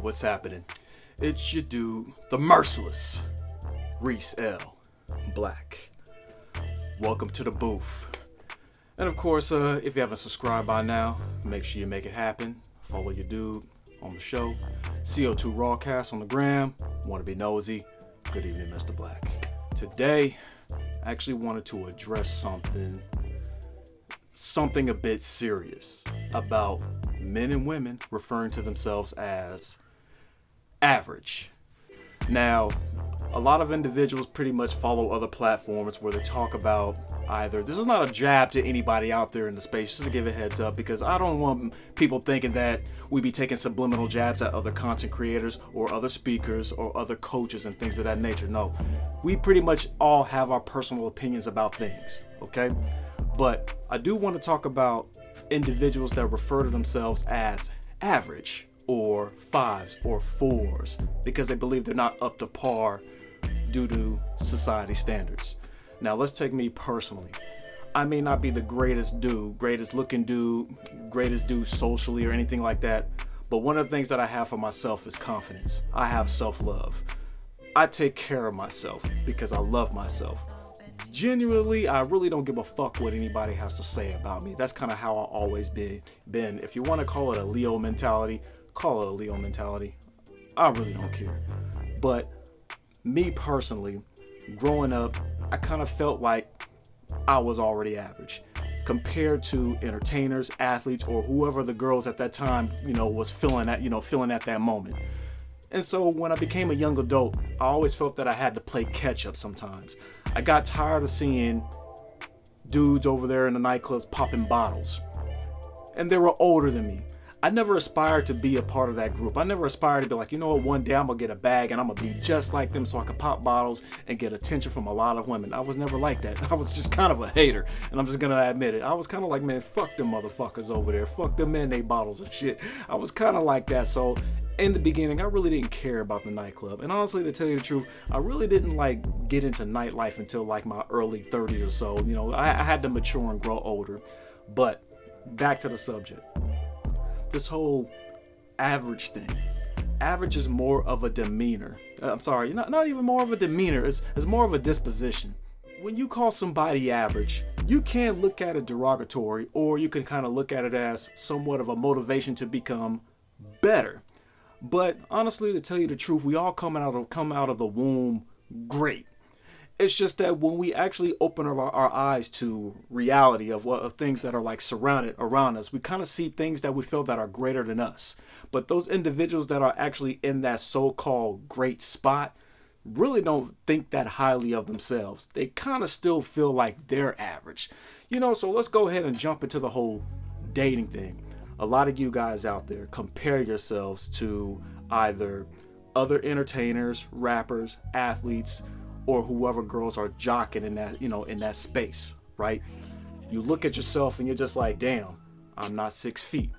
what's happening? It's your dude, the merciless Reece L. Black. Welcome to the booth. And of course, if you haven't subscribed by now, make sure you make it happen. Follow your dude on the show. CO2 Rawcast on the gram. Want to be nosy? Good evening, Mr. Black. Today, I actually wanted to address something a bit serious about men and women referring to themselves as average. Now, a lot of individuals pretty much follow other platforms where they talk about either, this is not a jab to anybody out there in the space, just to give a heads up, because I don't want people thinking that we be taking subliminal jabs at other content creators or other speakers or other coaches and things of that nature. No, we pretty much all have our personal opinions about things, okay? But I do want to talk about individuals that refer to themselves as average or fives or fours because they believe they're not up to par due to society standards. Now, let's take me personally. I may not be the greatest dude, greatest looking dude, greatest dude socially or anything like that, but one of the things that I have for myself is confidence. I have self-love. I take care of myself because I love myself. Genuinely, I really don't give a fuck what anybody has to say about me. That's kind of how I've always been. If you want to call it a Leo mentality, call it a Leo mentality. I really don't care. But me personally, growing up, I kind of felt like I was already average compared to entertainers, athletes, or whoever the girls at that time, was feeling at that moment. And so when I became a young adult, I always felt that I had to play catch up sometimes. I got tired of seeing dudes over there in the nightclubs popping bottles. And they were older than me. I never aspired to be a part of that group. I never aspired to be like, one day I'm going to get a bag and I'm going to be just like them so I can pop bottles and get attention from a lot of women. I was never like that. I was just kind of a hater. And I'm just going to admit it. I was kind of like, man, fuck them motherfuckers over there. Fuck them and they bottles and shit. I was kind of like that. So in the beginning, I really didn't care about the nightclub. And honestly, to tell you the truth, I really didn't get into nightlife until my early 30s or so. I had to mature and grow older. But back to the subject. This whole average thing. Average is more of a demeanor. I'm sorry, not even more of a demeanor. It's more of a disposition. When you call somebody average, you can look at it derogatory, or you can kind of look at it as somewhat of a motivation to become better. But honestly, to tell you the truth, we all come out of the womb great. It's just that when we actually open our eyes to reality of things that are surrounded around us, we kind of see things that we feel that are greater than us. But those individuals that are actually in that so-called great spot really don't think that highly of themselves. They kind of still feel like they're average. So let's go ahead and jump into the whole dating thing. A lot of you guys out there compare yourselves to either other entertainers, rappers, athletes, or whoever girls are jocking in that space, right? You look at yourself and you're just like, damn, I'm not 6 feet.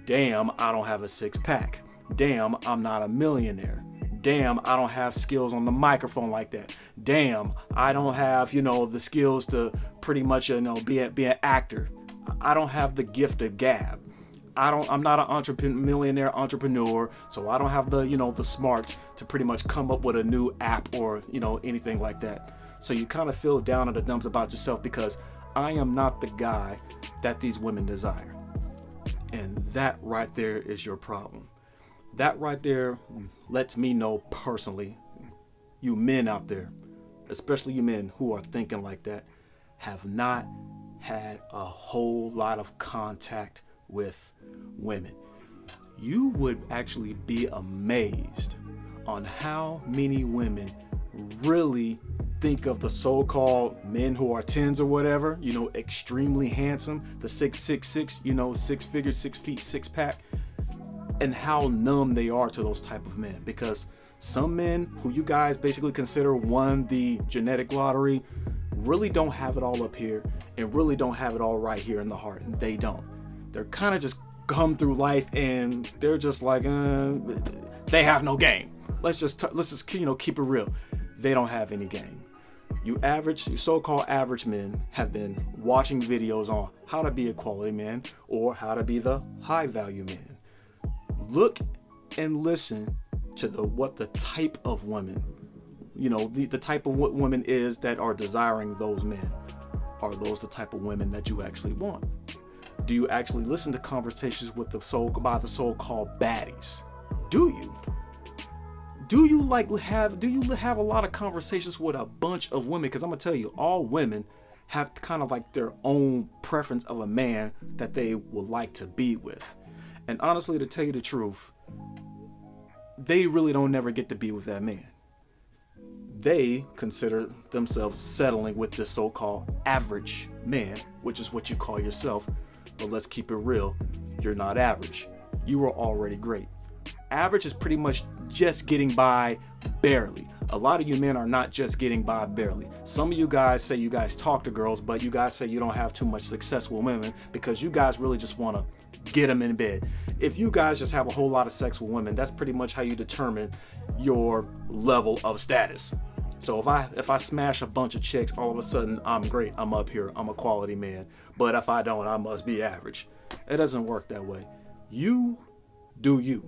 Damn, I don't have a 6-pack. Damn, I'm not a millionaire. Damn, I don't have skills on the microphone like that. Damn, I don't have, the skills to pretty much, be an actor. I don't have the gift of gab. I'm not an millionaire entrepreneur, so I don't have the smarts to pretty much come up with a new app or, anything like that. So you kind of feel down in the dumps about yourself because I am not the guy that these women desire. And that right there is your problem. That right there lets me know personally, you men out there, especially you men who are thinking like that, have not had a whole lot of contact with women. You would actually be amazed on how many women really think of the so-called men who are 10s or whatever, extremely handsome, the 6'6", 6 figures, 6 feet, 6-pack, and how numb they are to those type of men. Because some men who you guys basically consider won the genetic lottery really don't have it all up here and really don't have it all right here in the heart. And they don't. They're kind of just come through life and they're just like, they have no game. Let's just keep it real. They don't have any game. You so-called average men have been watching videos on how to be a quality man or how to be the high value man. Look and listen to what the type of women, the type of what women is that are desiring those men. Are those the type of women that you actually want? Do you actually listen to conversations with the so-called baddies? Do you? Do you have a lot of conversations with a bunch of women? Because I'm gonna tell you, all women have kind of like their own preference of a man that they would like to be with. And honestly, to tell you the truth, they really don't never get to be with that man. They consider themselves settling with this so-called average man, which is what you call yourself. But let's keep it real. You're not average. You are already great. Average is pretty much just getting by barely. A lot of you men are not just getting by barely. Some of you guys say you guys talk to girls, but you guys say you don't have too much success with women because you guys really just want to get them in bed. If you guys just have a whole lot of sex with women, that's pretty much how you determine your level of status. So if I smash a bunch of chicks, all of a sudden I'm great, I'm up here, I'm a quality man. But if I don't, I must be average. It doesn't work that way. You do you.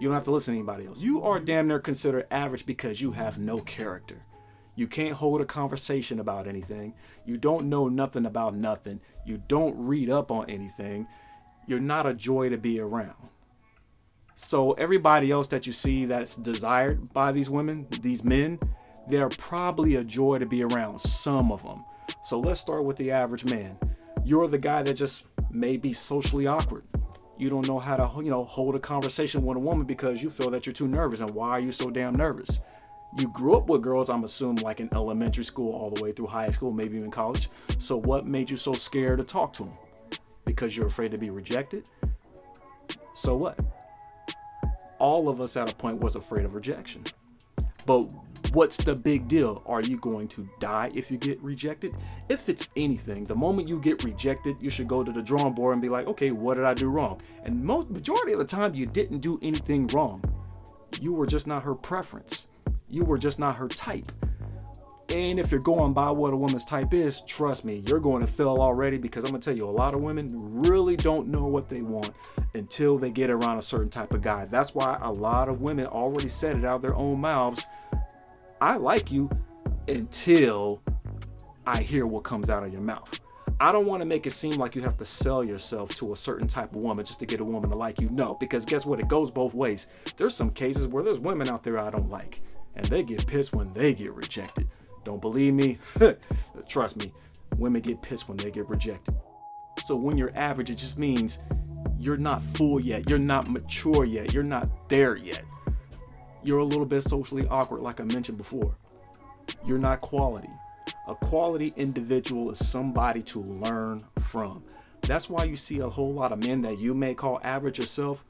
You don't have to listen to anybody else. You are damn near considered average because you have no character. You can't hold a conversation about anything. You don't know nothing about nothing. You don't read up on anything. You're not a joy to be around. So everybody else that you see that's desired by these women, these men, they're probably a joy to be around, some of them. So let's start with the average man. You're the guy that just may be socially awkward. You don't know how to, hold a conversation with a woman because you feel that you're too nervous. And why are you so damn nervous? You grew up with girls, I'm assuming, like in elementary school all the way through high school, maybe even college. So what made you so scared to talk to them? Because you're afraid to be rejected? So what? All of us at a point was afraid of rejection. But what's the big deal? Are you going to die if you get rejected? If it's anything, the moment you get rejected, you should go to the drawing board and be like, okay, what did I do wrong? And majority of the time, you didn't do anything wrong. You were just not her preference. You were just not her type. And if you're going by what a woman's type is, trust me, you're going to fail already, because I'm going to tell you, a lot of women really don't know what they want until they get around a certain type of guy. That's why a lot of women already said it out of their own mouths. I like you until I hear what comes out of your mouth. I don't want to make it seem like you have to sell yourself to a certain type of woman just to get a woman to like you. No, because guess what? It goes both ways. There's some cases where there's women out there I don't like, and they get pissed when they get rejected. Don't believe me? Trust me, women get pissed when they get rejected. So when you're average, it just means you're not full yet. You're not mature yet. You're not there yet. You're a little bit socially awkward, like I mentioned before. You're not quality. A quality individual is somebody to learn from. That's why you see a whole lot of men that you may call average yourself,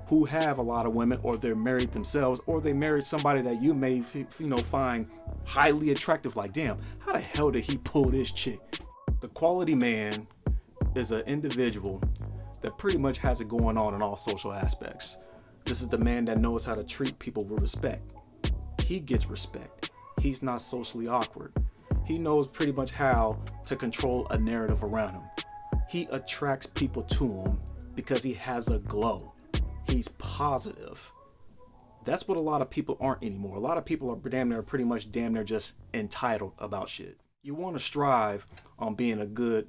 who have a lot of women, or they're married themselves, or they married somebody that you may find highly attractive. Like, damn, how the hell did he pull this chick? The quality man is an individual that pretty much has it going on in all social aspects. This is the man that knows how to treat people with respect. He gets respect. He's not socially awkward. He knows pretty much how to control a narrative around him. He attracts people to him because he has a glow. He's positive. That's what a lot of people aren't anymore. A lot of people are damn near just entitled about shit. You want to strive on being a good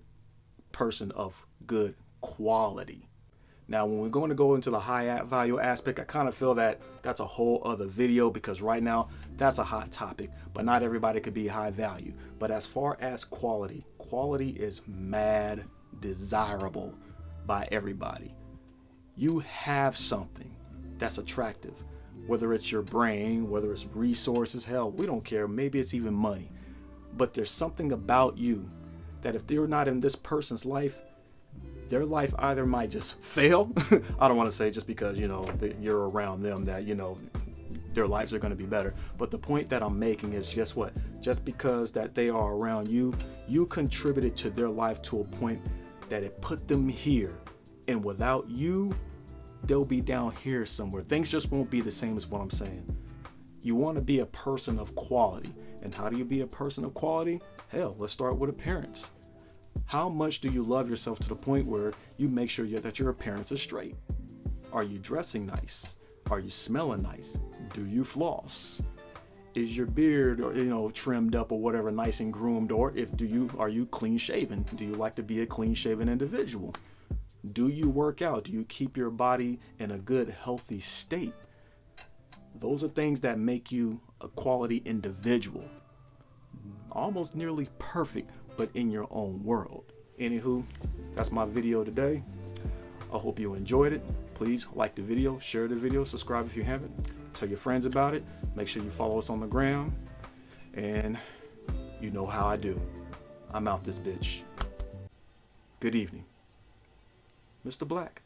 person of good quality. Now, when we're going to go into the high value aspect, I kind of feel that that's a whole other video, because right now that's a hot topic, but not everybody could be high value. But as far as quality is mad desirable by everybody. You have something that's attractive, whether it's your brain, whether it's resources, hell, we don't care. Maybe it's even money. But there's something about you that if they're not in this person's life, their life either might just fail. I don't want to say just because, you're around them that, their lives are going to be better. But the point that I'm making is just what? Just because that they are around you, you contributed to their life to a point that it put them here. And without you, they'll be down here somewhere. Things just won't be the same as what I'm saying. You want to be a person of quality. And how do you be a person of quality? Hell, let's start with appearance. How much do you love yourself to the point where you make sure that your appearance is straight? Are you dressing nice? Are you smelling nice? Do you floss? Is your beard, or trimmed up or whatever, nice and groomed? Or are you clean shaven? Do you like to be a clean shaven individual? Do you work out? Do you keep your body in a good, healthy state? Those are things that make you a quality individual. Almost nearly perfect, but in your own world. Anywho, that's my video today. I hope you enjoyed it. Please like the video, share the video, subscribe if you haven't. Tell your friends about it. Make sure you follow us on the gram. And you know how I do. I'm out this bitch. Good evening. Mr. Black.